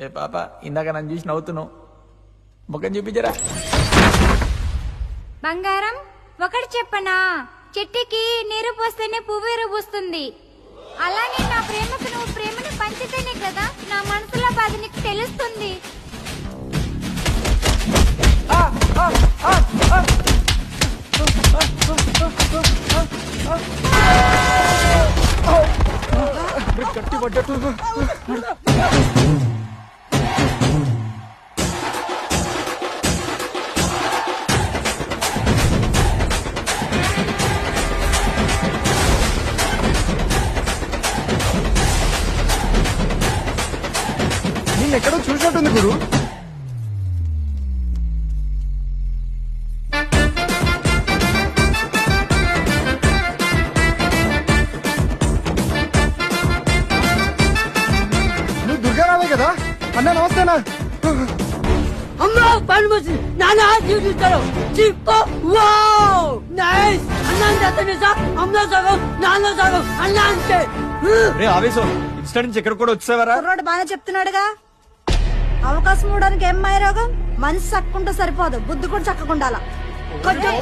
ఏ పాప ఇందాక నన్ను చూసి నవ్వుతున్నావు, ముఖం చూపించరా. బంగారం ఒకటి చెప్పనా, చెట్టుకి నీరు పోస్తేనే పువ్వు ఎరుబూస్తుంది. అలానే నా ప్రేమకు నువ్వు ప్రేమని పంచితేనే కదా నా మనసులో బాధ నీకు తెలుస్తుంది. గట్టి పడ్డట్టు. ఎక్కడో చూసినట్టుంది గురు. నువ్వు దుర్గారావే కదా అన్న? నమస్తేనా. అమ్మా పని వచ్చి నాన్న చూపిస్తారు చిప్పు. Wow nice. అన్నం చేస్తా అమ్మ సగం నాన్న సగం అన్న అంటే. ఆవేశం ఇన్స్టా నుంచి ఎక్కడ కూడా వచ్చేవారా? కుర్రాడు బాగా చెప్తున్నాడుగా. అవకాశం ఇవ్వడానికి ఏం మాయరోగం? మనిషి చక్కుంటే సరిపోదు, బుద్ధి కూడా చక్కకుండాలా. కొంచెం